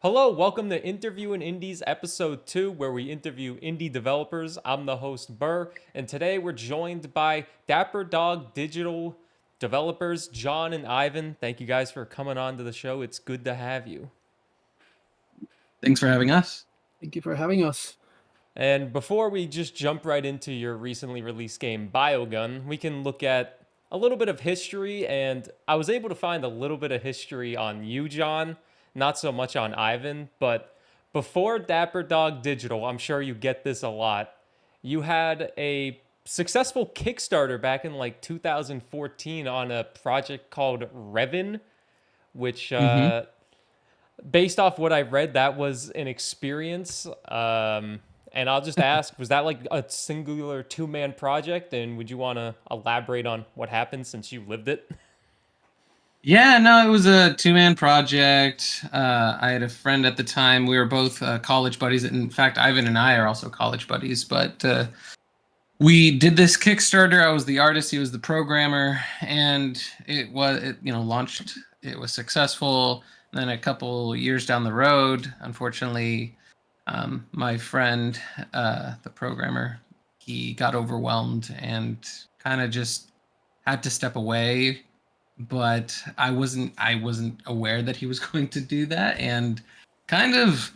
Hello, welcome to Interviewing Indies episode 2, where we interview indie developers. I'm the host, Burr, and today we're joined by Dapper Dog Digital developers, John and Ivan. Thank you guys for coming on to the show. It's good to have you. Thanks for having us. Thank you for having us. And before we just jump right into your recently released game, Biogun, we can look at a little bit of history, and I was able to find a little bit of history on you, John, not so much on Ivan, but before Dapper Dog Digital, I'm sure you get this a lot, you had a successful Kickstarter back in like 2014 on a project called Revan, which based off what I read, that was an experience. And I'll just ask, was that like a singular two-man project? And would you want to elaborate on what happened since you lived it? Yeah, no, it was a two-man project. I had a friend at the time. We were both college buddies. In fact, Ivan and I are also college buddies. But we did this Kickstarter. I was the artist. He was the programmer, and it launched. It was successful. And then a couple years down the road, unfortunately, my friend, the programmer, he got overwhelmed and kind of just had to step away. But I wasn't aware that he was going to do that, and kind of,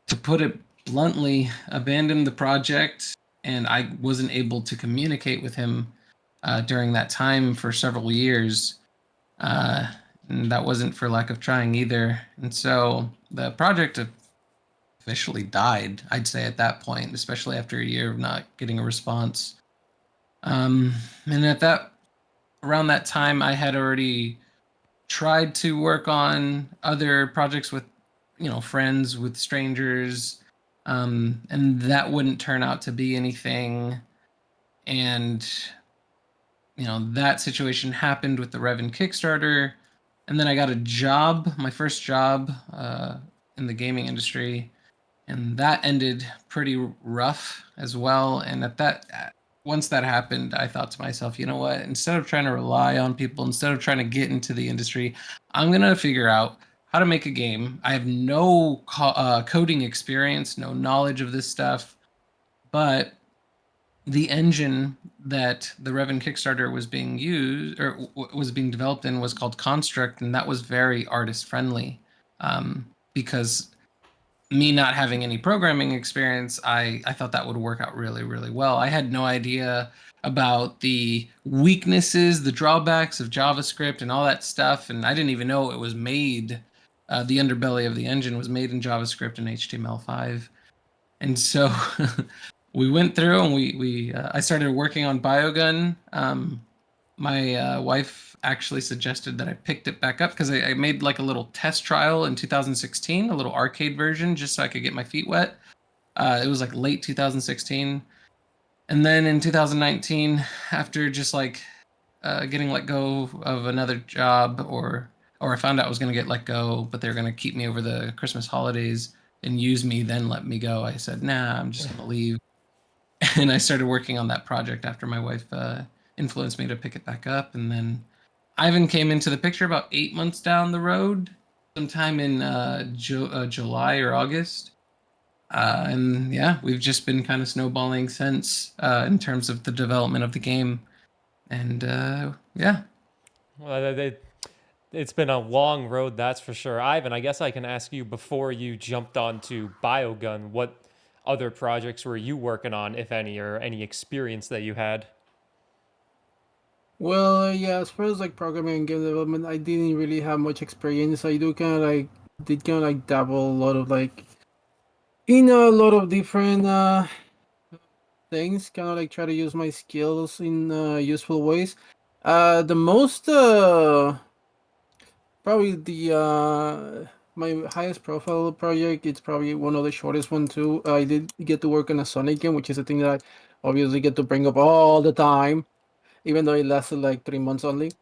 to put it bluntly, abandoned the project. And I wasn't able to communicate with him during that time for several years. And that wasn't for lack of trying either. And so the project officially died, I'd say, at that point, especially after a year of not getting a response. And around that time, I had already tried to work on other projects with, friends, with strangers, and that wouldn't turn out to be anything. And, that situation happened with the Revan Kickstarter. And then I got a job, my first job in the gaming industry, and that ended pretty rough as well. And once that happened, I thought to myself, you know what? Instead of trying to rely on people, instead of trying to get into the industry, I'm going to figure out how to make a game. I have no coding experience, no knowledge of this stuff, but the engine that the Revan Kickstarter was being used or was being developed in was called Construct, and that was very artist friendly. Because me not having any programming experience, I thought that would work out really, really well. I had no idea about the weaknesses, the drawbacks of JavaScript and all that stuff, and I didn't even know it was made. The underbelly of the engine was made in JavaScript and HTML5, and so we went through and I started working on Biogun. My wife actually suggested that I picked it back up because I made like a little test trial in 2016, a little arcade version, just so I could get my feet wet. It was like late 2016. And then in 2019, after just like getting let go of another job, or I found out I was going to get let go, but they're going to keep me over the Christmas holidays and use me, then let me go, I said, nah, I'm just going to leave. And I started working on that project after my wife influenced me to pick it back up. And then Ivan came into the picture about 8 months down the road, sometime in July or August. And yeah, we've just been kind of snowballing since in terms of the development of the game. And yeah. Well, it's been a long road, that's for sure. Ivan, I guess I can ask you, before you jumped onto Biogun, what other projects were you working on, if any, or any experience that you had? Well, yeah, as far as like programming and game development, I didn't really have much experience. I do kind of like did kind of like dabble a lot of like in a lot of different things, kind of like try to use my skills in useful ways. The most probably the my highest profile project, it's probably one of the shortest one too. I did get to work on a Sonic game, which is a thing that I obviously get to bring up all the time, even though it lasted like 3 months only.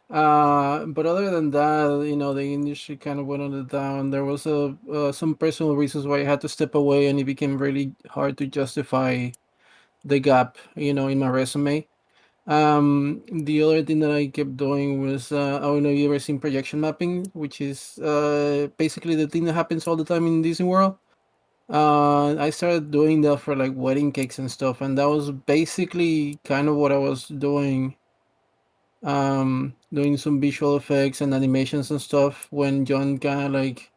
But other than that, the industry kind of went on the down. There was some personal reasons why I had to step away, and it became really hard to justify the gap, in my resume. The other thing that I kept doing was I don't know if you ever seen projection mapping, which is basically the thing that happens all the time in Disney World. I started doing that for like wedding cakes and stuff, and that was basically kind of what I was doing. Doing some visual effects and animations and stuff when John kind of like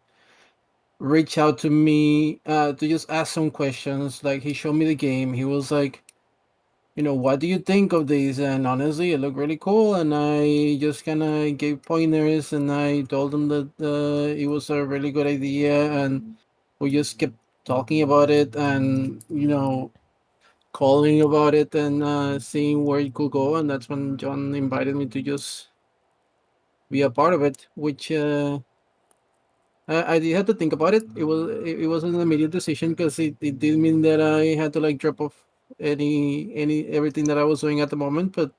reached out to me to just ask some questions. Like he showed me the game. He was like, what do you think of these? And honestly, it looked really cool. And I just kind of gave pointers and I told him that it was a really good idea. And we just kept talking about it and, calling about it and seeing where it could go. And that's when John invited me to just be a part of it, which I did have to think about it. It wasn't an immediate decision because it did mean that I had to like drop off any everything that I was doing at the moment. But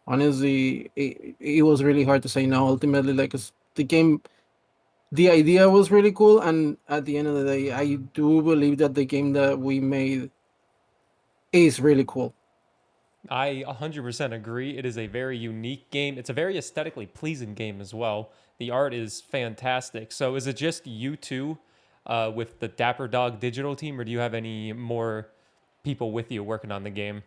honestly, it was really hard to say no. Ultimately, like 'cause the idea was really cool, and at the end of the day, I do believe that the game that we made is really cool. I 100% agree. It is a very unique game. It's a very aesthetically pleasing game as well. The art is fantastic. So, is it just you two with the Dapper Dog Digital team, or do you have any more people with you working on the game?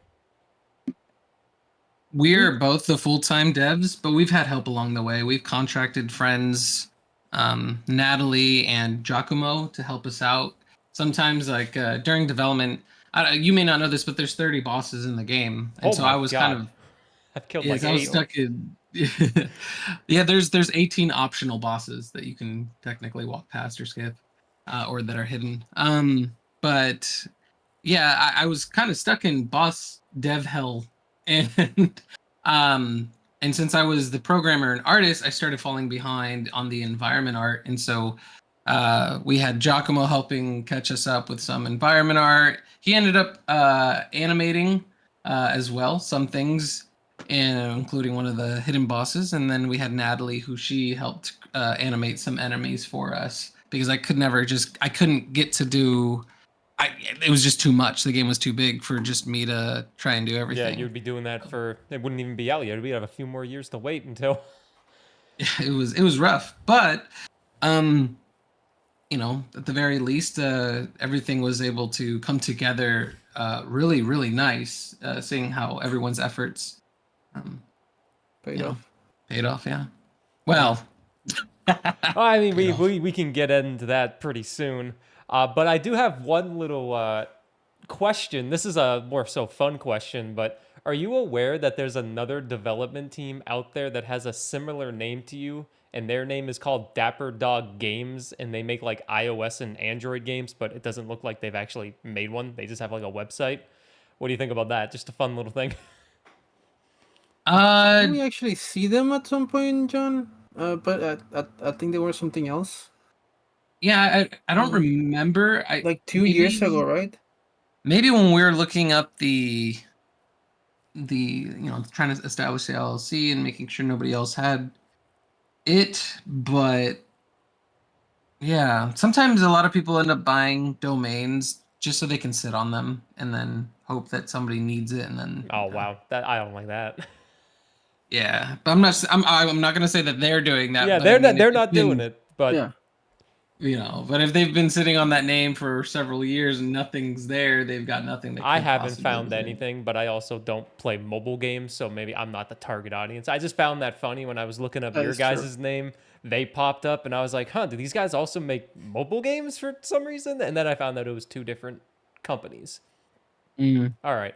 We're both the full-time devs, but we've had help along the way. We've contracted friends, Natalie and Giacomo, to help us out. Sometimes, like during development, you may not know this, but there's 30 bosses in the game, and Oh so my I was God. kind of I've killed yes, like I was 8. stuck in. Yeah, there's 18 optional bosses that you can technically walk past or skip, or that are hidden. But yeah, I was kind of stuck in boss dev hell, and um, and since I was the programmer and artist, I started falling behind on the environment art, and so we had Giacomo helping catch us up with some environment art. He ended up animating as well some things, including one of the hidden bosses, and then we had Natalie, who she helped animate some enemies for us because I couldn't get to do. It was just too much. The game was too big for just me to try and do Yeah, everything. you would be doing that for, it wouldn't even be out yet. We'd have a few more years to wait until. It was rough, but at the very least, everything was able to come together really, really nice, seeing how everyone's efforts Paid off. paid off. Yeah. Well, I mean, paid off. we can get into that pretty soon. But I do have one little question. This is a more so fun question, but are you aware that there's another development team out there that has a similar name to you, and their name is called Dapper Dog Games, and they make like iOS and Android games, but it doesn't look like they've actually made one. They just have like a website. What do you think about that? Just a fun little thing. Did we actually see them at some point, John? But I think they were something else. Yeah, I don't remember. Like 2 years ago, right? Maybe when we were looking up the trying to establish the LLC and making sure nobody else had it, but yeah, sometimes a lot of people end up buying domains just so they can sit on them and then hope that somebody needs it and then Oh wow, that I don't like that. yeah, but I'm not gonna say that they're doing that. Yeah, But I mean, they're if it's not doing been, it, but Yeah. but if they've been sitting on that name for several years and nothing's there, they've got nothing that I could haven't possibly found be there. anything, but I also don't play mobile games, so maybe I'm not the target audience. I just found that funny when I was looking up That your is true. guys' name. They popped up, and I was like, huh, do these guys also make mobile games for some reason? And then I found that it was two different companies. All right.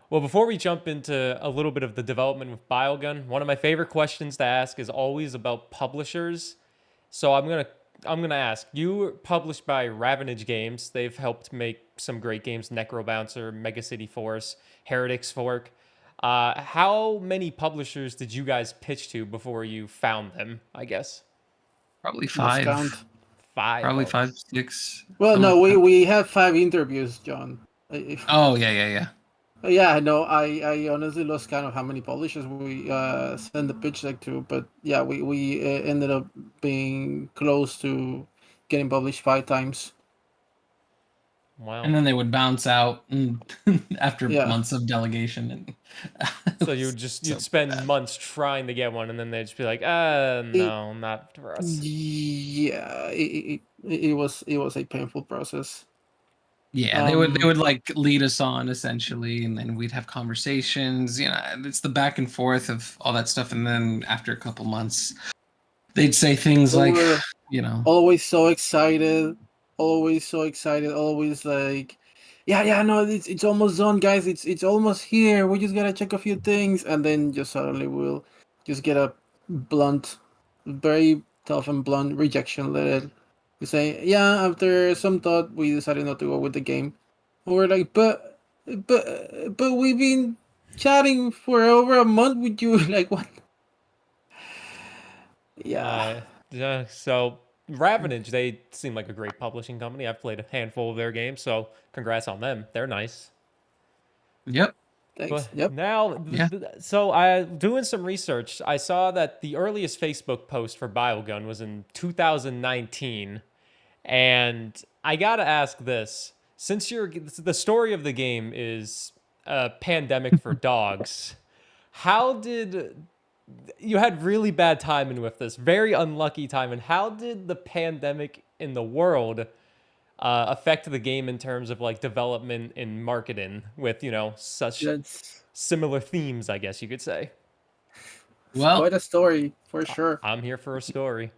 Well, before we jump into a little bit of the development with Biogun, one of my favorite questions to ask is always about publishers. So I'm gonna ask. You were published by Ravenage Games. They've helped make some great games: Necrobouncer, Mega City Force, Heretic's Fork. How many publishers did you guys pitch to before you found them? I guess Probably Lost 5. count. 5. Probably Oh, 5, 6. Well, something no, like that. we had 5 interviews, John. Oh yeah. Yeah, no, I honestly lost count of how many publishers we sent the pitch deck to, but yeah, we ended up being close to getting published 5 times. Wow. And then they would bounce out after Yeah. months of delegation. And So you'd spend months trying to get one, and then they'd just be like, no, not for us. Yeah, it was a painful process. Yeah, they would like lead us on essentially, and then we'd have conversations. You know, it's the back and forth of all that stuff, and then after a couple months, they'd say things We like, were you know, always so excited, always like, yeah, no, it's almost done, guys. It's almost here. We just gotta check a few things, and then just suddenly we'll just get a blunt, very tough and blunt rejection letter. We say, yeah, after some thought, we decided not to go with the game. And we're like, but we've been chatting for over a month with you. Like, what? Yeah. Yeah. So Ravenage, they seem like a great publishing company. I've played a handful of their games, so congrats on them. They're nice. yep, Thanks. But Yep. now, Yeah. so I doing some research. I saw that the earliest Facebook post for Biogun was in 2019, and I gotta ask this: since the story of the game is a pandemic for dogs, how did you had really bad timing with this, very unlucky timing? How did the pandemic in the world affect the game in terms of like development and marketing with such That's similar themes, I guess you could say? well, quite a story for sure. I'm here for a story.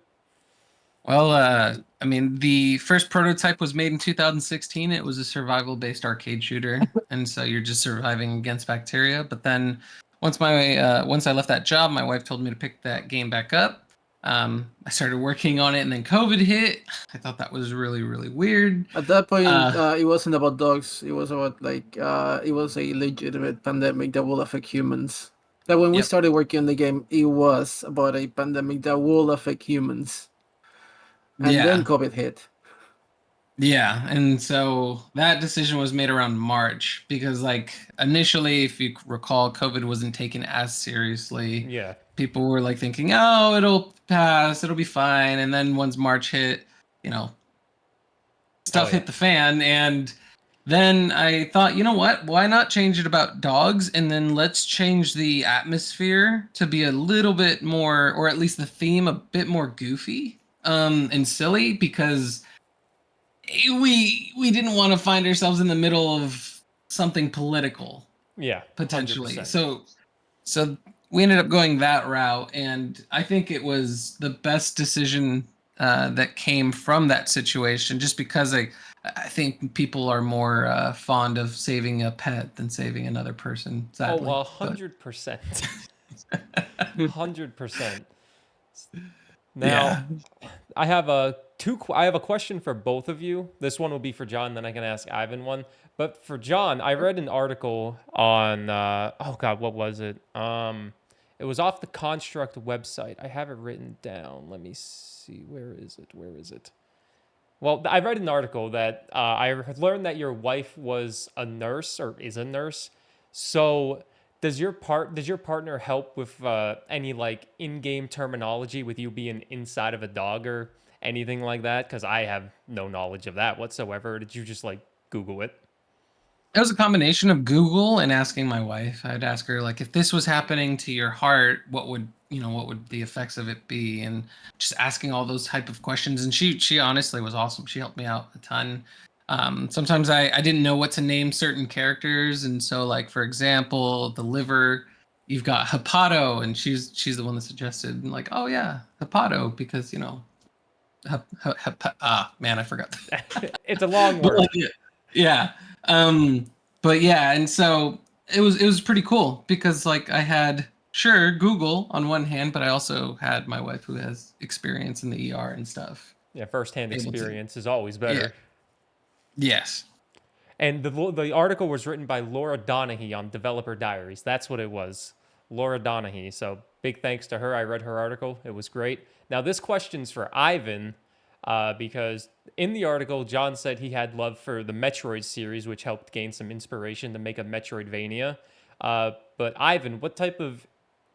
well, I mean, the first prototype was made in 2016. It was a survival-based arcade shooter, and so you're just surviving against bacteria. But then, once I left that job, my wife told me to pick that game back up. I started working on it, and then COVID hit. I thought that was really, really weird. At that point, Uh, it wasn't about dogs. It was about like it was a legitimate pandemic that will affect humans. That when we Yep. started working on the game, it was about a pandemic that will affect humans, and then Yeah. COVID hit. Yeah, and so that decision was made around March because, like, initially, if you recall, COVID wasn't taken as seriously. Yeah. People were like thinking, "Oh, it'll pass, it'll be fine." And then once March hit, you know, stuff yeah. hit the fan, and then I thought, you know what? Why not change it about dogs, and then let's change the atmosphere to be a little bit more, or at least the theme a bit more goofy, and silly because we didn't want to find ourselves in the middle of something political Yeah. potentially. 100%. So we ended up going that route, and I think it was the best decision that came from that situation. Just because I think people are more fond of saving a pet than saving another person. Sadly, Oh, 100%. 100%. Now, yeah. I have a question for both of you. This one will be for John, then I can ask Ivan one. But for John, I read an article on oh god, what was it? It was off the Construct website. I have it written down. Let me see. Where is it? Where is it? Well, I read an article that I had learned that your wife was a nurse or is a nurse. So, does your partner help with any like in-game terminology with you being inside of a dog or anything like that? Because I have no knowledge of that whatsoever. Did you just like Google it? It was a combination of Google and asking my wife. I'd ask her like, if this was happening to your heart, what would the effects of it be? And just asking all those type of questions. And she honestly was awesome. She helped me out a ton. Sometimes I didn't know what to name certain characters, and so like for example, the liver, you've got Hepato, and she's the one that suggested like, oh yeah, Hepato, because man, I forgot. It's a long But word. like, yeah. But yeah, and so it was pretty cool because like I had sure Google on one hand, but I also had my wife who has experience in the ER and stuff. Yeah, firsthand Able to- experience is always Yeah. better. Yes. And the article was written by Laura Donahue on Developer Diaries. That's what it was. Laura Donahue. So big thanks to her. I read her article. It was great. Now, this question's for Ivan, because in the article, John said he had love for the Metroid series, which helped gain some inspiration to make a Metroidvania. But Ivan, what type of,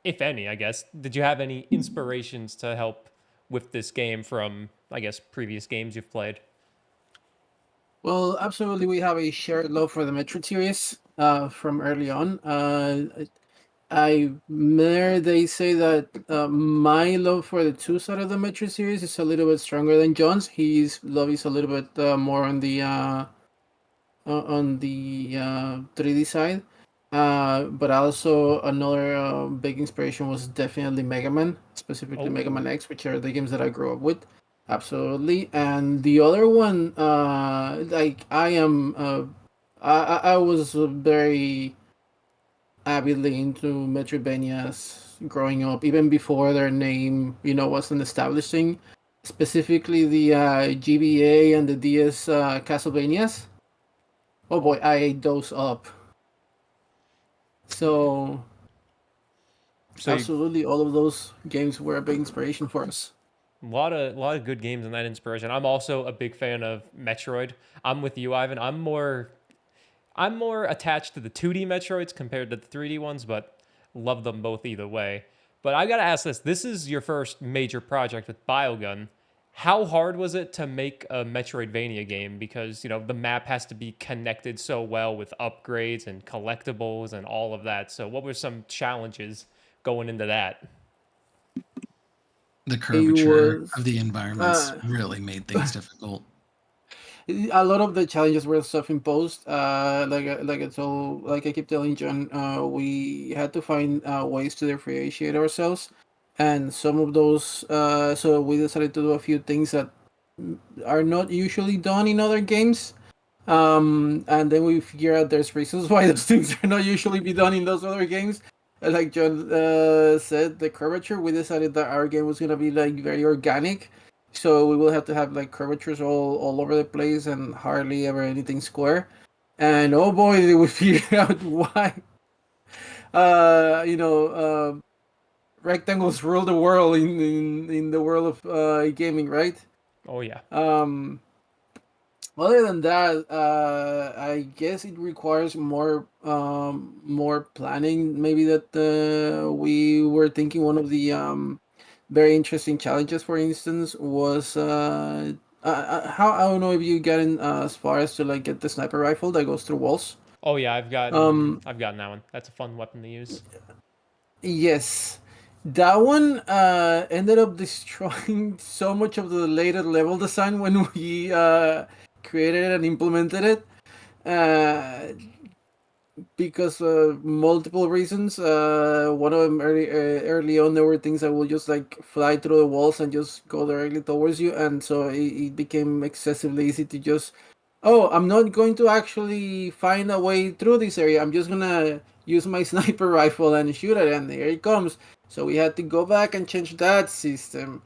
if any, I guess, did you have any inspirations to help with this game from, I guess, previous games you've played? Well, absolutely, we have a shared love for the Metroid series from early on. They say that my love for the two side of the Metroid series is a little bit stronger than John's. His love is a little bit more on the 3D side. But also another big inspiration was definitely Mega Man, specifically Mega Oh, Man X, which are the games that I grew up with. Absolutely. And the other one, like I was very avidly into Metroidvanias growing up, even before their name, wasn't establishing. Specifically the GBA and the DS Castlevanias. Oh boy, I ate those up. So so you absolutely, all of those games were a big inspiration for us. a lot of good games in that inspiration. I'm also a big fan of Metroid. I'm with you, Ivan. I'm more attached to the 2D Metroids compared to the 3D ones, but love them both either way. But I gotta ask this: this is your first major project with Biogun. How hard was it to make a Metroidvania game? Because the map has to be connected so well with upgrades and collectibles and all of that. So, what were some challenges going into that? The It curvature of was the environments uh, really made things difficult. a lot of the challenges were self-imposed. Like I keep telling John, we had to find ways to differentiate ourselves, and some of those. So we decided to do a few things that are not usually done in other games. And then we figure out there's reasons why those things are not usually be done in those other games. Like John said, the curvature. We decided that our game was gonna be like very organic, so we will have to have like curvatures all over the place and hardly ever anything square. And oh boy, did we figure out why. You know, rectangles rule the world in the world of gaming, right? Oh yeah. Um, Other than that, I guess it requires more planning. Maybe that we were thinking one of the very interesting challenges, for instance, was how I don't know if you get in as far as to like get the sniper rifle that goes through walls. Oh yeah. I've gotten Um, I've gotten that one. That's a fun weapon to use. yes, that one ended up destroying so much of the later level design when we created it and implemented it. Uh, because multiple reasons. One of them early on, there were things that will just like fly through the walls and just go directly towards you, and so it became excessively easy to just, oh, I'm not going to actually find a way through this area. I'm just gonna use my sniper rifle and shoot it, and there it comes. So we had to go back and change that system.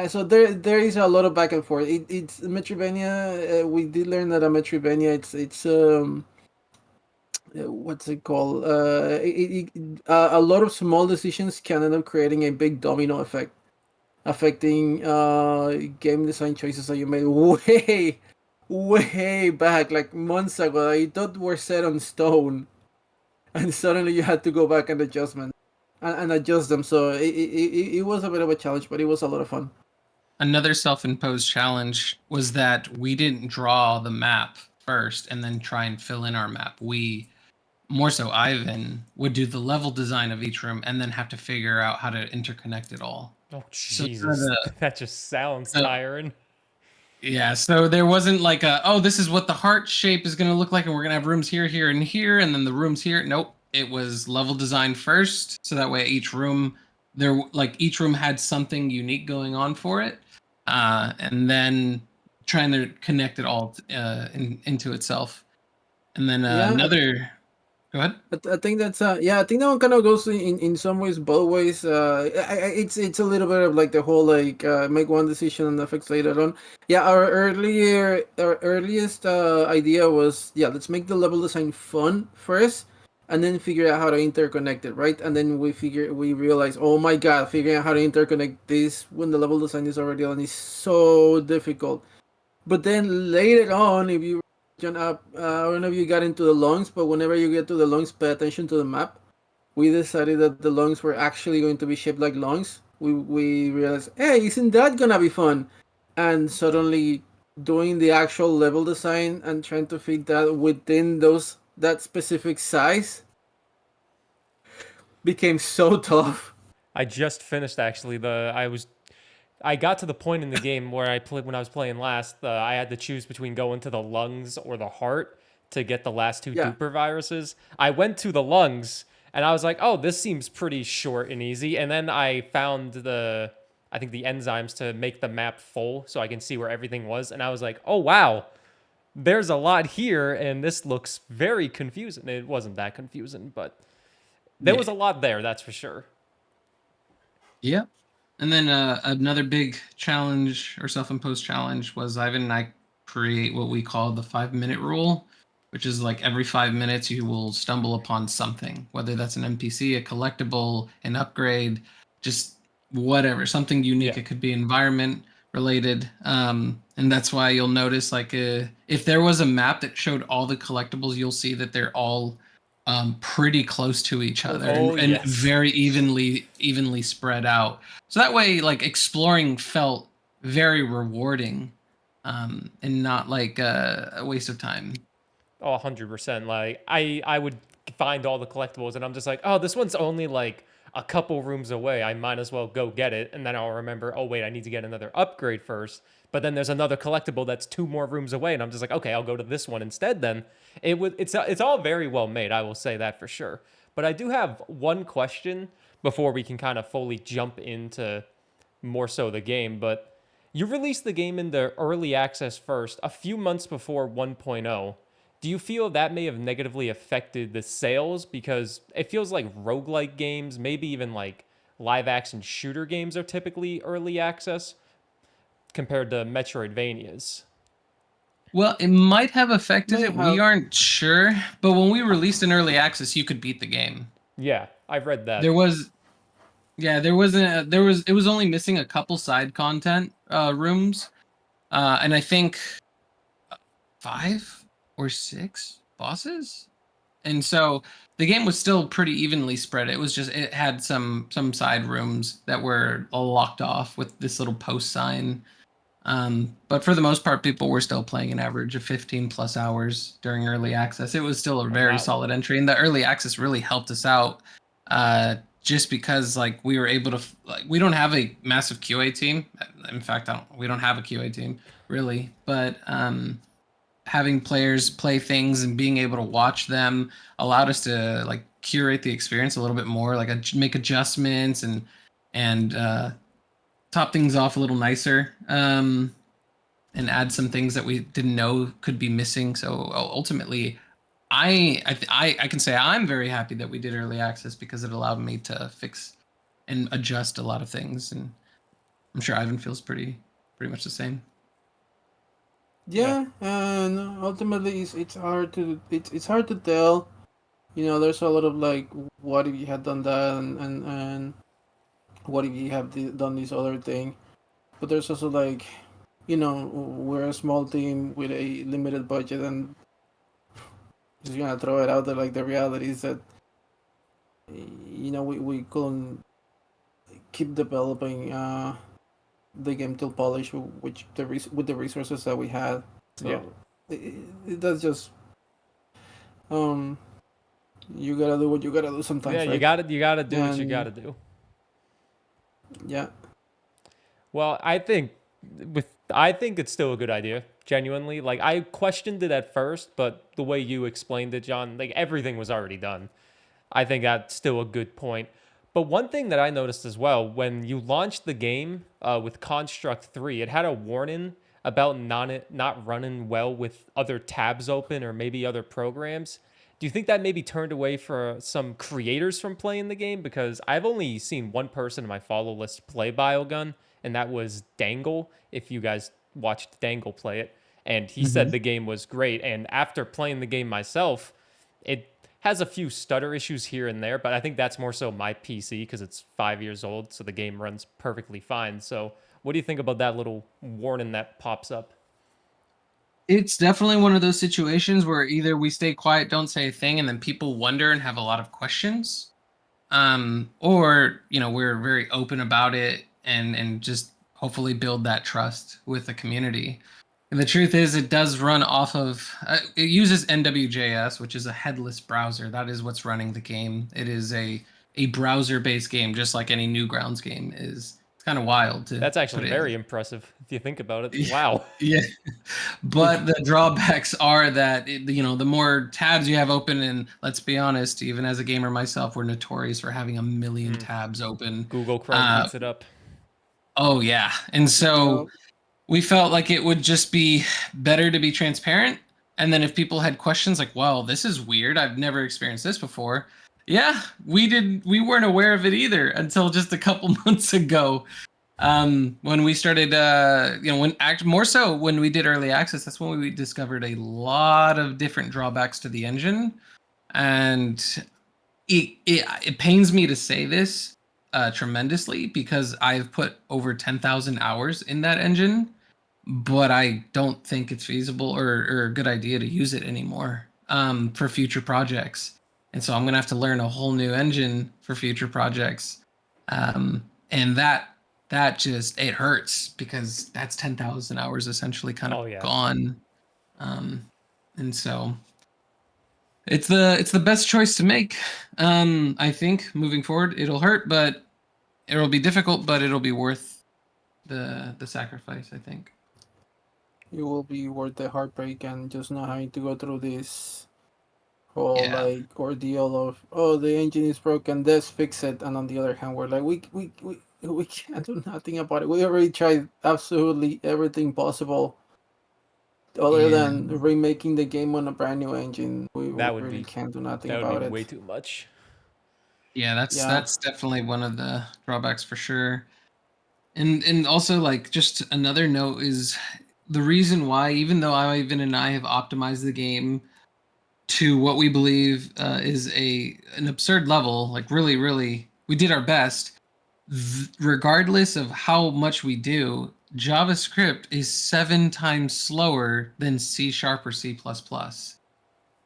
So there is a lot of back and forth. It's Metroidvania. We did learn that a Metroidvania it's what's it called? A lot of small decisions can end up creating a big domino effect, affecting game design choices that you made way back, like months ago, that you thought were set on stone, and suddenly you had to go back and and adjust them. So it was a bit of a challenge, but it was a lot of fun. Another self-imposed challenge was that we didn't draw the map first and then try and fill in our map. We more so Ivan would do the level design of each room and then have to figure out how to interconnect it all. Oh So Jesus. That just sounds so tiring. yeah, so there wasn't like this is what the heart shape is going to look like, and we're going to have rooms here, here, and here, and then the rooms here. Nope, it was level design first, so that way each room had something unique going on for it, and then trying to connect it all into itself, and then Yeah, another. Go ahead. I think that's yeah, I think that one kind of goes in some ways both ways. It's a little bit of like the whole like make one decision and affects later on. Yeah, our earliest idea was, yeah, let's make the level design fun first, and then figure out how to interconnect it, right? And then we realize, oh my god, figuring out how to interconnect this when the level design is already done is so difficult. But then later on, if you jump up, I don't know if you got into the lungs, but whenever you get to the lungs, pay attention to the map. We decided that the lungs were actually going to be shaped like lungs. We realized, hey, isn't that gonna be fun? And suddenly doing the actual level design and trying to fit that within that specific size became so tough. I just finished actually. I got to the point in the game where when I was playing last. I had to choose between going to the lungs or the heart to get the last two Yeah. duper viruses. I went to the lungs and I was like, oh, this seems pretty short and easy. And then I found I think the enzymes to make the map full so I can see where everything was. And I was like, oh wow, there's a lot here, and this looks very confusing. It wasn't that confusing, but there was Yeah. a lot there, that's for sure. Yep. And then another big challenge or self-imposed challenge was Ivan and I create what we call the 5-minute rule, which is like every 5 minutes you will stumble upon something, whether that's an NPC, a collectible, an upgrade, just whatever, something unique. Yeah. It could be environment related. And that's why you'll notice like if there was a map that showed all the collectibles, you'll see that they're all pretty close to each other and yes. very evenly spread out. So that way, like exploring felt very rewarding, and not like a waste of time. Oh, 100%. Like, I would find all the collectibles, and I'm just like, oh, this one's only like a couple rooms away. I might as well go get it. And then I'll remember, oh, wait, I need to get another upgrade first. But then there's another collectible that's 2 more rooms away, and I'm just like, okay, I'll go to this one instead then. It's all very well made, I will say that for sure. But I do have one question before we can kind of fully jump into more so the game. But you released the game in the early access first, a few months before 1.0. Do you feel that may have negatively affected the sales? Because it feels like roguelike games, maybe even like live action shooter games, are typically early access compared to Metroidvanias. Well, it might have affected May it. have. We aren't sure. But when we released in early access, you could beat the game. Yeah, I've read that. There was, yeah, there wasn't. There was. It was only missing a couple side content rooms, and I think 5 or 6 bosses. And so the game was still pretty evenly spread. It was just it had some side rooms that were all locked off with this little post sign. But for the most part, people were still playing an average of 15 plus hours during early access. It was still a very Wow. solid entry, and the early access really helped us out. Just because like we were able to like we don't have a massive QA team. In fact, we don't have a QA team really, but having players play things and being able to watch them allowed us to like curate the experience a little bit more, like make adjustments and top things off a little nicer, and add some things that we didn't know could be missing. So ultimately, I can say I'm very happy that we did early access because it allowed me to fix and adjust a lot of things, and I'm sure Ivan feels pretty much the same. Yeah, and ultimately it's hard to it's hard to tell. You know, there's a lot of like, what if you had done that, and what if you have done this other thing? But there's also like, you know, we're a small team with a limited budget, and just gonna throw it out there. Like the reality is that, you know, we couldn't keep developing the game till polish, which with the resources that we had. So Yeah. that's just um you gotta do what you gotta do sometimes, Yeah, you right? gotta do what you And gotta do. yeah, Well, I think it's still a good idea, genuinely. Like, I questioned it at first, but the way you explained it, John, like everything was already done. I think that's still a good point. But one thing that I noticed as well, when you launched the game with Construct 3, it had a warning about not running well with other tabs open or maybe other programs. Do you think that maybe turned away for some creators from playing the game? Because I've only seen one person in my follow list play Biogun, and that was Dangle, if you guys watched Dangle play it. And he said the game was great. And after playing the game myself, it has a few stutter issues here and there, but I think that's more so my PC because it's 5 years old, so the game runs perfectly fine. So, what do you think about that little warning that pops up? It's definitely one of those situations where either we stay quiet, don't say a thing, and then people wonder and have a lot of questions, or you know we're very open about it and just hopefully build that trust with the community. And the truth is, it does run off of. It uses NWJS, which is a headless browser. That is what's running the game. It is a browser-based game, just like any Newgrounds game is. It's kind of wild to. That's put actually it very in. impressive if you think about it. Wow. Yeah, but the drawbacks are that the more tabs you have open, and let's be honest, even as a gamer myself, we're notorious for having a million tabs open. Google Chrome eats it up. Oh yeah, and so. Yep. We felt like it would just be better to be transparent. And then if people had questions like, well, this is weird, I've never experienced this before. Yeah, we weren't aware of it either until just a couple months ago. When we started, more so when we did early access, that's when we discovered a lot of different drawbacks to the engine. And it pains me to say this tremendously because I've put over 10,000 hours in that engine. But I don't think it's feasible or a good idea to use it anymore for future projects. And so I'm going to have to learn a whole new engine for future projects. And that just, it hurts because that's 10,000 hours essentially kind of gone. And so it's the best choice to make. I think moving forward, it'll hurt, but it'll be difficult, but it'll be worth the sacrifice, I think. It will be worth the heartbreak and just not having to go through this whole like ordeal of the engine is broken, let's fix it, and on the other hand we're like we can't do nothing about it. We already tried absolutely everything possible other than remaking the game on a brand new engine. We really can't do nothing about it. That would be way too much. Yeah, that's definitely one of the drawbacks for sure. And also, like, just another note is the reason why, even though Ivan and I have optimized the game to what we believe is an absurd level, like really, we did our best. Regardless of how much we do, JavaScript is 7 times slower than C# or C++,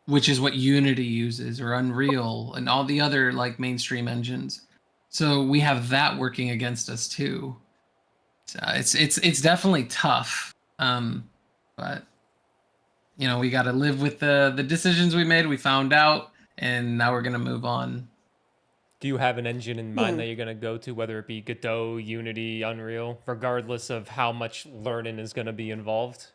which is what Unity uses, or Unreal, and all the other like mainstream engines. So we have that working against us too. So it's definitely tough. But we got to live with the decisions we made. We found out, and now we're gonna move on. Do you have an engine in mind that you're gonna go to, whether it be Godot, Unity, Unreal, regardless of how much learning is gonna be involved?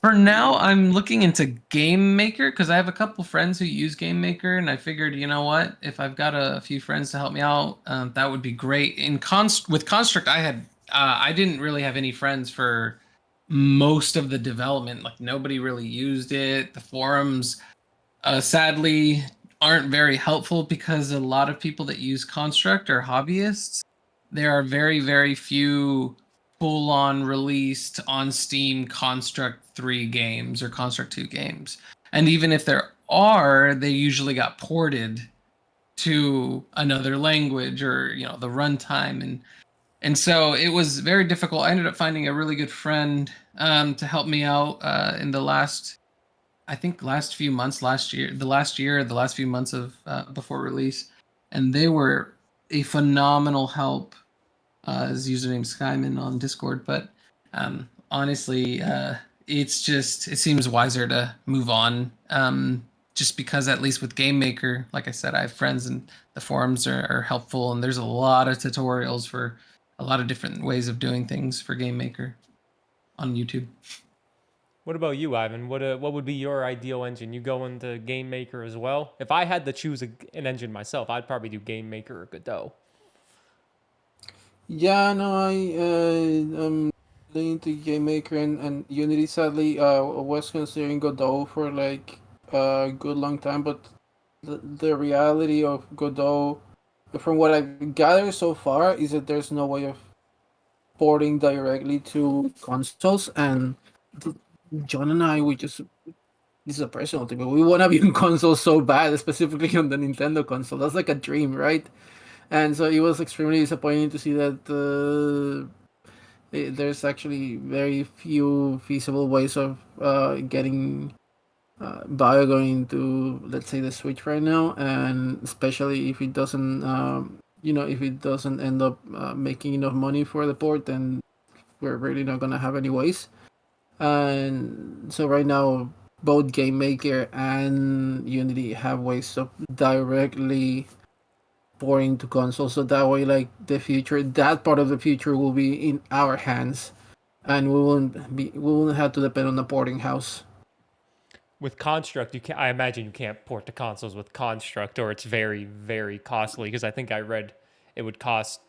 For now, I'm looking into GameMaker because I have a couple friends who use GameMaker, and I figured, you know what, if I've got a few friends to help me out, that would be great. With Construct, I didn't really have any friends for most of the development. Like, nobody really used it. The forums, sadly, aren't very helpful because a lot of people that use Construct are hobbyists. There are very, very few full-on released on Steam Construct 3 games or Construct 2 games. And even if there are, they usually got ported to another language or, the runtime. And so it was very difficult. I ended up finding a really good friend to help me out in the last few months the last few months of before release. And they were a phenomenal help. His username Skyman on Discord. But honestly, it seems wiser to move on. Just because at least with GameMaker, like I said, I have friends and the forums are helpful, and there's a lot of tutorials for a lot of different ways of doing things for GameMaker on YouTube. What about you, Ivan? What would be your ideal engine? You go into GameMaker as well? If I had to choose an engine myself, I'd probably do GameMaker or Godot. Yeah, no, I'm leaning to GameMaker and Unity. Sadly, I was considering Godot for like a good long time, but the reality of Godot, from what I've gathered so far, is that there's no way of porting directly to consoles. And John and I, this is a personal thing, but we want to be on consoles so bad, specifically on the Nintendo console. That's like a dream, right? And so it was extremely disappointing to see that there's actually very few feasible ways of getting Biogun into, let's say, the Switch right now, and especially if it doesn't, if it doesn't end up making enough money for the port, then we're really not gonna have any ways. And so right now, both GameMaker and Unity have ways of directly porting to consoles. So that way, like the future, that part of the future will be in our hands, and we won't have to depend on the porting house. With Construct, I imagine you can't port to consoles with Construct, or it's very, very costly. Because I think I read it would cost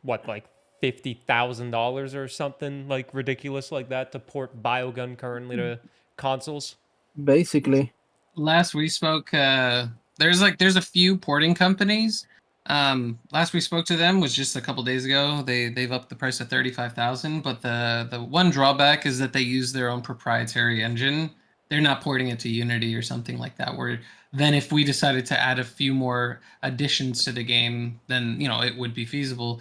what, like $50,000 or something like ridiculous like that to port Biogun currently to consoles. Basically, Last we spoke, there's a few porting companies. Last we spoke to them was just a couple days ago. They've upped the price to 35,000, but the one drawback is that they use their own proprietary engine. They're not porting it to Unity or something like that. Where then if we decided to add a few more additions to the game, then it would be feasible.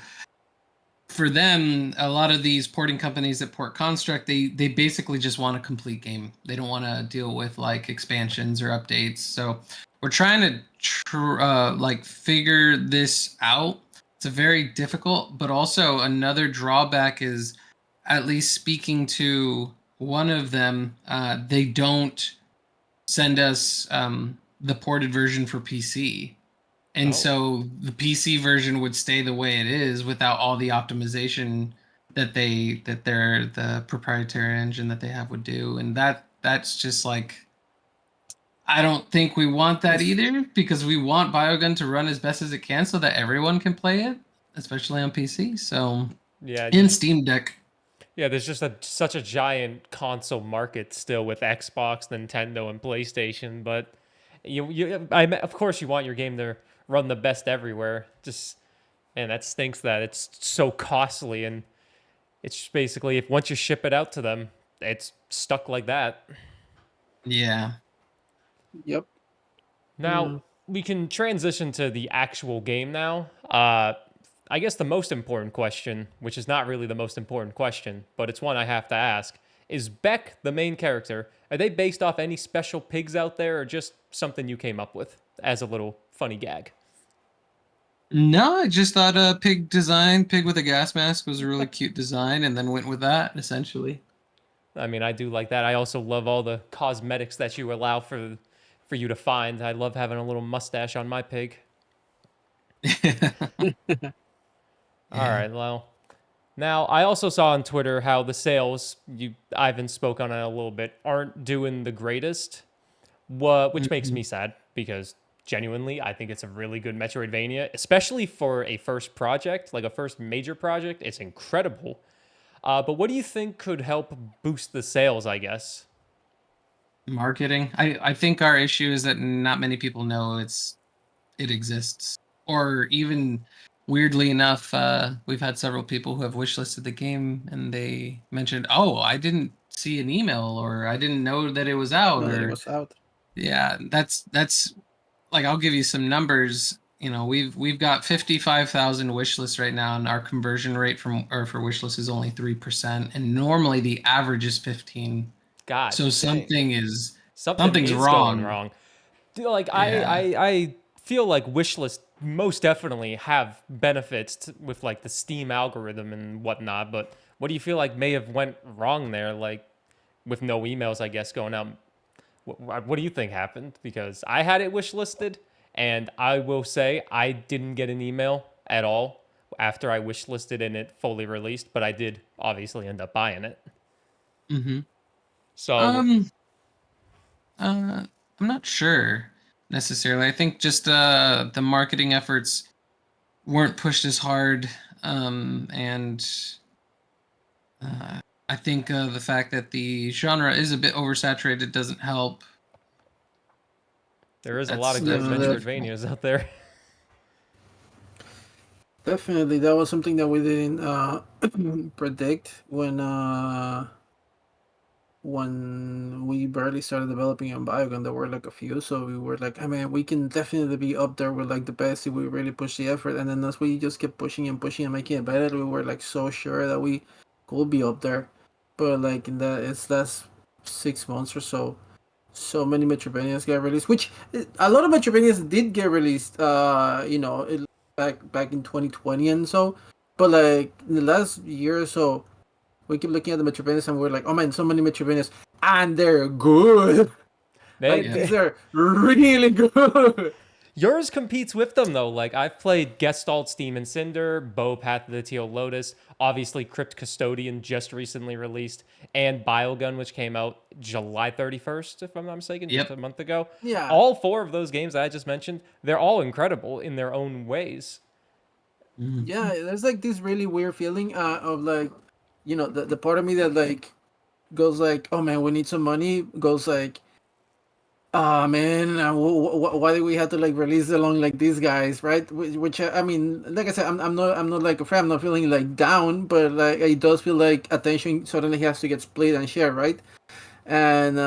For them, a lot of these porting companies that port Construct, they basically just want a complete game. They don't want to deal with like expansions or updates. So we're trying to like figure this out. It's a very difficult, but also another drawback is, at least speaking to one of them, they don't send us the ported version for PC. And so the PC version would stay the way it is without all the optimization that the proprietary engine that they have would do. And that's just like, I don't think we want that either, because we want Biogun to run as best as it can so that everyone can play it, especially on PC. So Yeah, in Steam Deck. yeah. There's just such a giant console market still with Xbox, Nintendo, and PlayStation. But of course, you want your game to run the best everywhere. Just, man, that stinks that it's so costly, and it's just basically, if once you ship it out to them, it's stuck like that. Yeah. yep. Now we can transition to the actual game now. I guess the most important question, which is not really the most important question, but it's one I have to ask, is Beck the main character? Are they based off any special pigs out there, or just something you came up with as a little funny gag? No, I just thought a pig with a gas mask was a really cute design, and then went with that essentially. I mean, I do like that. I also love all the cosmetics that you allow for you to find. I love having a little mustache on my pig. All right, well. Now, I also saw on Twitter how the sales, Ivan spoke on it a little bit, aren't doing the greatest, which makes me sad, because genuinely, I think it's a really good Metroidvania, especially for a first project, like a first major project. It's incredible. But what do you think could help boost the sales, I guess? Marketing. I think our issue is that not many people know it exists. Or even weirdly enough, we've had several people who have wishlisted the game and they mentioned, "Oh, I didn't see an email," or "I didn't know that it was out," No, it or was out. yeah, that's like, I'll give you some numbers. We've got 55,000 wish lists right now, and our conversion rate for wish lists is only 3%, and normally the average is 15. God, So dang. something's Something is wrong. going wrong. Like, Yeah. I feel like wishlist most definitely have benefits with like the Steam algorithm and whatnot. But what do you feel like may have went wrong there? Like, with no emails, I guess, going out. What do you think happened? Because I had it wishlisted, and I will say I didn't get an email at all after I wishlisted and it fully released. But I did obviously end up buying it. Mm-hmm. So I'm not sure necessarily. I think just the marketing efforts weren't pushed as hard, and I think the fact that the genre is a bit oversaturated doesn't help. there is a lot of good Yeah, Metroidvanias out there. definitely, that was something that we didn't predict when we barely started developing on Biogun. There were like a few, so we were like, I mean, we can definitely be up there with like the best if we really push the effort. And then as we just kept pushing and pushing and making it better, we were like so sure that we could be up there. But like in it's last 6 months or so, so many Metroidvanias got released, which a lot of Metroidvanias did get released. Back in 2020 and so, but like in the last year or so, We keep looking at the Metroidvanias and we're like, oh man, so many Metroidvanias, and they're good. Like these are really good. Yours competes with them though. Like I've played Gestalt, Steam and Cinder, Bow, Path of the Teal Lotus, obviously Crypt Custodian just recently released, and Biogun, which came out July 31st, if I'm not mistaken, just a month ago. Yeah. All four of those games that I just mentioned, they're all incredible in their own ways. Yeah, there's like this really weird feeling of like, the part of me that like goes like, oh man, we need some money, goes like, ah man, why do we have to like release along like these guys, right? Which I mean, like I said, I'm not like afraid, I'm not feeling like down, but like it does feel like attention suddenly has to get split and shared, right? And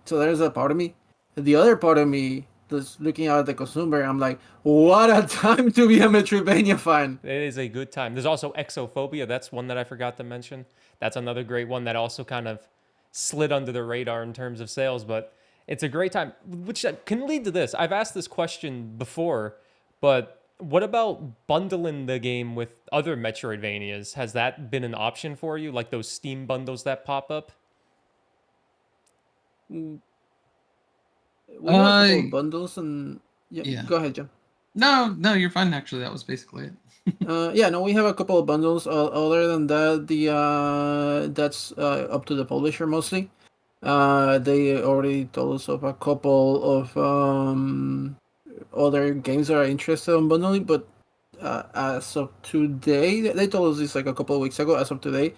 so there's a part of me. The other part of me that's looking out at the consumer, I'm like, what a time to be a Metroidvania fan. It is a good time. There's also Exophobia. That's one that I forgot to mention. That's another great one that also kind of slid under the radar in terms of sales, but it's a great time, which can lead to this. I've asked this question before, but what about bundling the game with other Metroidvanias? Has that been an option for you, like those Steam bundles that pop up? We have a couple of bundles and go ahead, John. No, you're fine. Actually, that was basically it. No, we have a couple of bundles. Other than that, that's up to the publisher mostly. They already told us of a couple of other games that are interested in bundling, but as of today, they told us this like a couple of weeks ago. As of today,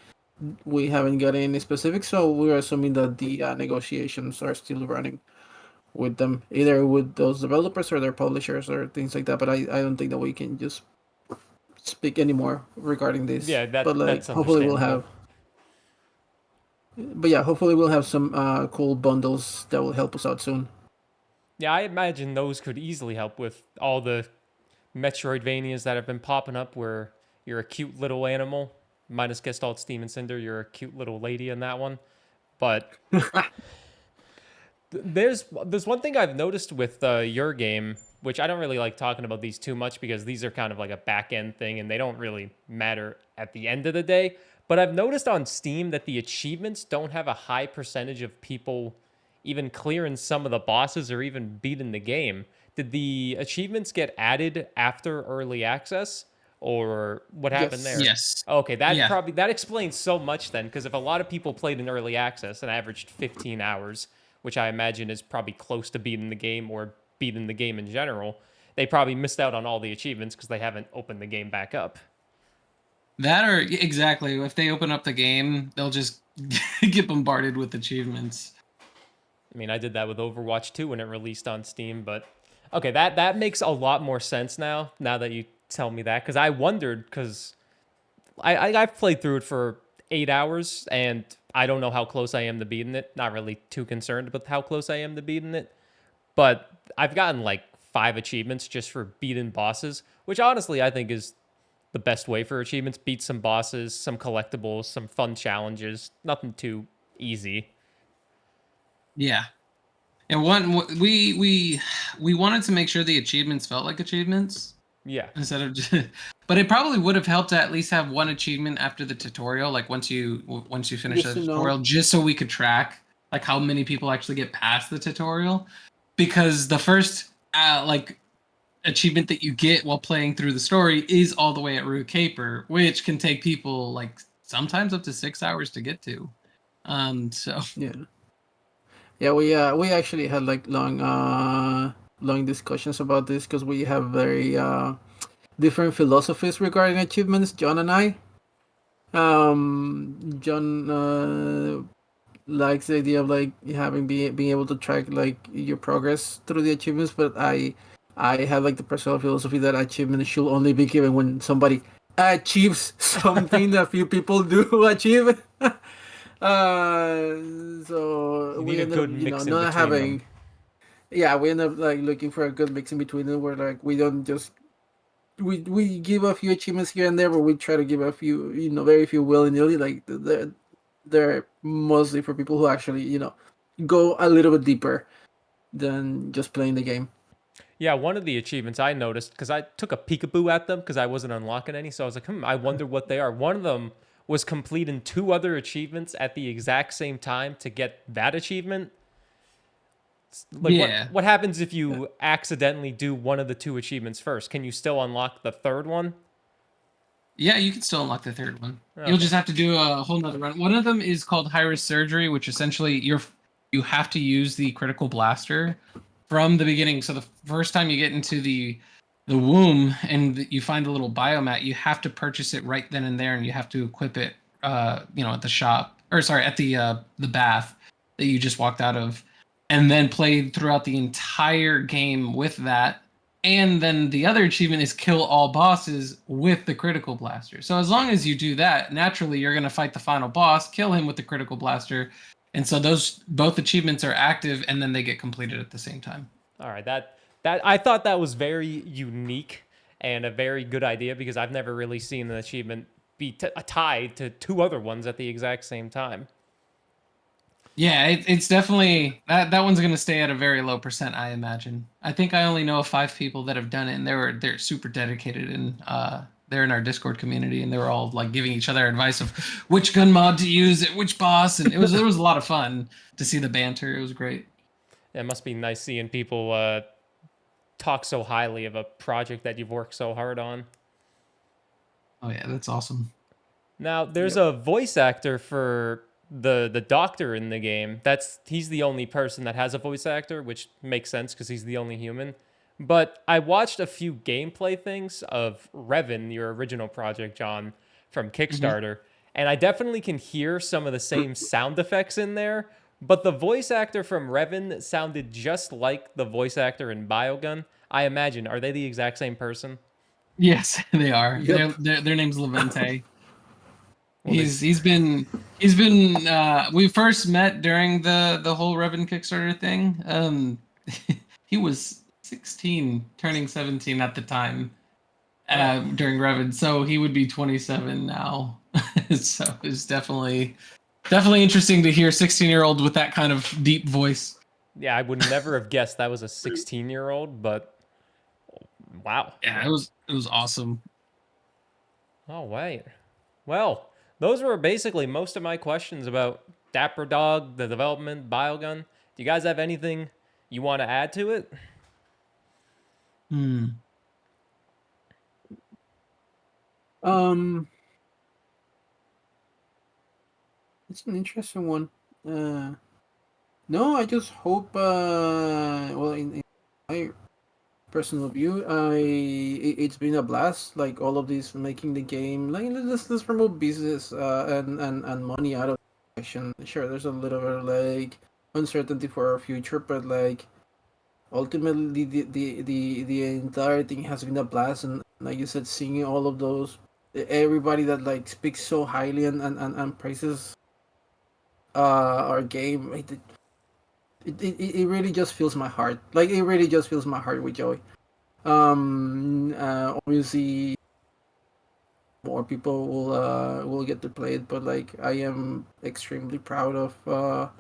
we haven't got any specifics, so we're assuming that the negotiations are still running with them, either with those developers or their publishers or things like that. But I don't think that we can just speak anymore regarding this. Yeah, but like that's hopefully we'll have. understandable. But yeah, hopefully we'll have some cool bundles that will help us out soon. Yeah, I imagine those could easily help with all the Metroidvanias that have been popping up where you're a cute little animal, minus Gestalt, Steam, and Cinder, you're a cute little lady in that one. But there's one thing I've noticed with your game, which I don't really like talking about these too much because these are kind of like a back end thing and they don't really matter at the end of the day. But I've noticed on Steam that the achievements don't have a high percentage of people even clearing some of the bosses or even beating the game. Did the achievements get added after early access, or what happened there? Yes. Okay, that explains so much then, because if a lot of people played in early access and averaged 15 hours, which I imagine is probably close to beating the game or beating the game in general, they probably missed out on all the achievements because they haven't opened the game back up. That or exactly, if they open up the game, they'll just get bombarded with achievements. I mean, I did that with Overwatch 2 when it released on Steam, but okay, that makes a lot more sense now that you tell me that, because I wondered, because I've played through it for 8 hours, and I don't know how close I am to beating it. Not really too concerned with how close I am to beating it, but I've gotten like 5 achievements just for beating bosses, which honestly I think is the best way for achievements. Beat some bosses, some collectibles, some fun challenges, nothing too easy. Yeah. And we wanted to make sure the achievements felt like achievements. Yeah. Instead of just, but it probably would have helped to at least have one achievement after the tutorial, like once you finish the tutorial, just so we could track like how many people actually get past the tutorial. Because the first like achievement that you get while playing through the story is all the way at Root Caper, which can take people like sometimes up to 6 hours to get to. So yeah, we actually had like long discussions about this because we have very different philosophies regarding achievements, John and I. John likes the idea of like being able to track like your progress through the achievements, but I have like the personal philosophy that achievements should only be given when somebody achieves something that few people do achieve. So we end up, not having. Yeah, we end up like looking for a good mix in between them, where like we don't just we give a few achievements here and there, but we try to give a few, very few willy-nilly. Like they're mostly for people who actually, go a little bit deeper than just playing the game. Yeah, one of the achievements I noticed, because I took a peekaboo at them because I wasn't unlocking any, so I was like, I wonder what they are. One of them was completing 2 other achievements at the exact same time to get that achievement. Like, Yeah. what happens if you accidentally do one of the 2 achievements first? Can you still unlock the third one? Yeah, you can still unlock the third one. Okay. You'll just have to do a whole nother run. One of them is called high risk surgery, which essentially you have to use the critical blaster from the beginning. So the first time you get into the womb and you find a little biomat, you have to purchase it right then and there, and you have to equip it, at the shop, or sorry, at the bath that you just walked out of, and then played throughout the entire game with that. And then the other achievement is kill all bosses with the critical blaster. So as long as you do that, naturally you're going to fight the final boss, kill him with the critical blaster. And so those both achievements are active, and then they get completed at the same time. All right, that I thought that was very unique and a very good idea, because I've never really seen an achievement be tied to 2 other ones at the exact same time. Yeah, it's definitely that one's going to stay at a very low percent, I imagine. I think I only know of 5 people that have done it, and they're super dedicated, and they're in our Discord community, and they were all like giving each other advice of which gun mod to use at which boss, and it was a lot of fun to see the banter. It was great. It must be nice seeing people talk so highly of a project that you've worked so hard on. Oh yeah, that's awesome. Now, there's a voice actor for the doctor in the game. He's the only person that has a voice actor, which makes sense because he's the only human. But I watched a few gameplay things of Revan, your original project, John, from Kickstarter, and I definitely can hear some of the same sound effects in there. But the voice actor from Revan sounded just like the voice actor in Biogun. I imagine, are they the exact same person? Yes, they are. Yep. Their name's Levente. Well, he's been we first met during the whole Revan Kickstarter thing. He was 16, turning 17 at the time, during Revan, so he would be 27 now. So it's definitely interesting to hear 16-year-old with that kind of deep voice. Yeah, I would never have guessed that was a 16-year-old, but wow. Yeah, it was awesome. Oh, wait. Well, those were basically most of my questions about Dapper Dog, the development, Biogun. Do you guys have anything you want to add to it? It's an interesting one. No, I just hope. Well, in my personal view, it's been a blast. Like all of this, making the game. Like let's remove business and money out of the action. Sure, there's a little bit of like uncertainty for our future, but like ultimately the entire thing has been a blast. And like you said, seeing all of those, everybody that like speaks so highly and praises our game, it really just fills my heart. Like it really just fills my heart with joy. Obviously more people will get to play it, but like I am extremely proud of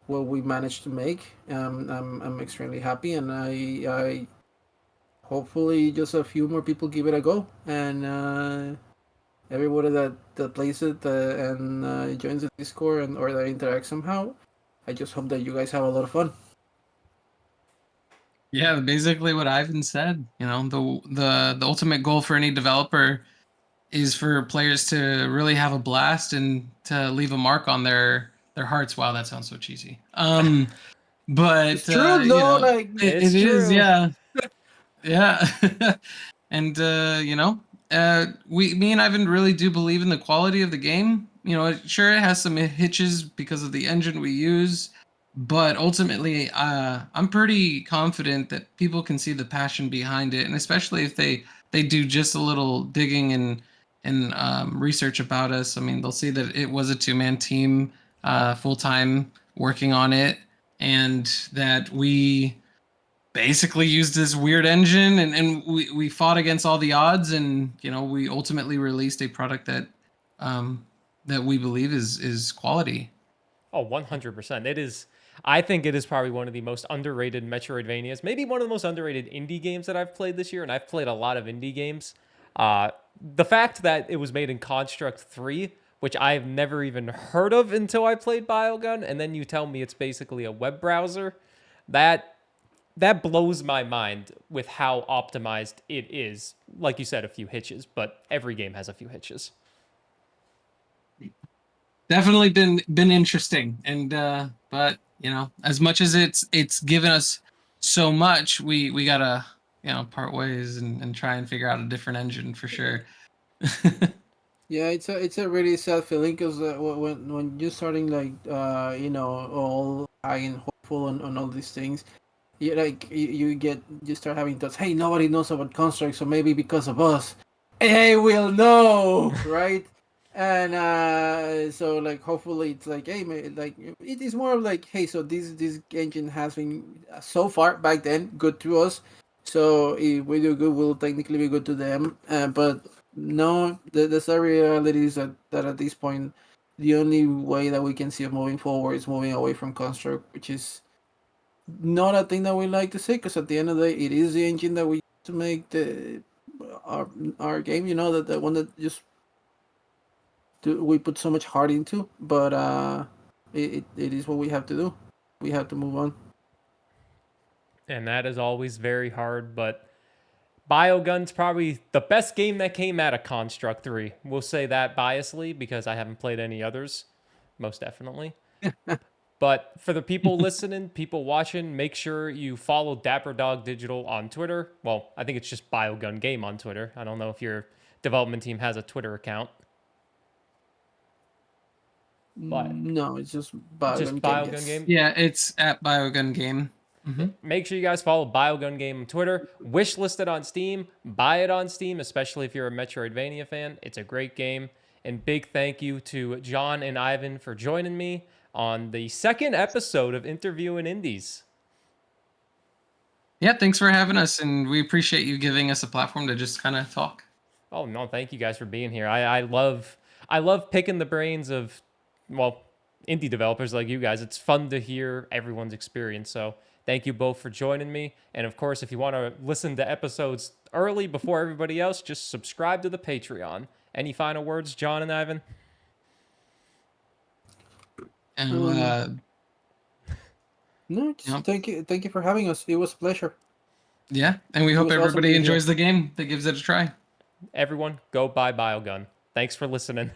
what we managed to make. I'm extremely happy, and I hopefully just a few more people give it a go, and everybody that plays it and joins the Discord or that interacts somehow. I just hope that you guys have a lot of fun. Yeah, basically what Ivan said. You know, the ultimate goal for any developer is for players to really have a blast and to leave a mark on their hearts. Wow, that sounds so cheesy. But It's true, though. Like it is, yeah, yeah. And me and Ivan really do believe in the quality of the game. You know, sure, it has some hitches because of the engine we use, but ultimately, I'm pretty confident that people can see the passion behind it, and especially if they do just a little digging and research about us. I mean, they'll see that it was a 2-man team, full time working on it, and that we basically used this weird engine and we fought against all the odds, and we ultimately released a product that that we believe is quality. Oh, 100%. It is. I think it is probably one of the most underrated Metroidvanias, maybe one of the most underrated indie games that I've played this year, and I've played a lot of indie games. The fact that it was made in Construct 3 which I've never even heard of until I played Biogun, and then you tell me it's basically a web browser. That blows my mind with how optimized it is. Like you said, a few hitches, but every game has a few hitches. Definitely been interesting, and but you know, as much as it's given us so much, we gotta, you know, part ways and try and figure out a different engine for sure. Yeah, it's a really sad feeling because when you're starting like you know, all high and hopeful on all these things, you start having thoughts. Hey, nobody knows about Construct, so maybe because of us, hey, we'll know, right? And so like hopefully it's like, hey, like it is more of like, hey, so this engine has been so far back then good to us. So if we do good, we'll technically be good to them. But no, the sad reality is that at this point, the only way that we can see of moving forward is moving away from Construct, which is not a thing that we like to say, because at the end of the day, it is the engine that we use to make our game. You know, that the one that just we put so much heart into. But it is what we have to do. We have to move on. And that is always very hard, but Biogun's probably the best game that came out of Construct 3. We'll say that biasly because I haven't played any others, most definitely. But for the people listening, people watching, make sure you follow Dapper Dog Digital on Twitter. Well, I think it's just Biogun Game on Twitter. I don't know if your development team has a Twitter account. But no, it's just Biogun Biogun Game. Yeah, it's at Biogun Game. Make sure you guys follow Biogun Game on Twitter. Wish listed on Steam. Buy it on Steam, especially if you're a Metroidvania fan. It's a great game. And big thank you to John and Ivan for joining me on the second episode of Interviewing Indies. Yeah, thanks for having us, and we appreciate you giving us a platform to just kind of talk. Oh no, thank you guys for being here. I love picking the brains of, well, indie developers like you guys. It's fun to hear everyone's experience. So thank you both for joining me. And of course, if you want to listen to episodes early before everybody else, just subscribe to the Patreon. Any final words, John and Ivan? And No, just thank you for having us. It was a pleasure. yeah, and we hope was awesome everybody being here. enjoys the game that gives it a try. Everyone, go buy Biogun. Thanks for listening.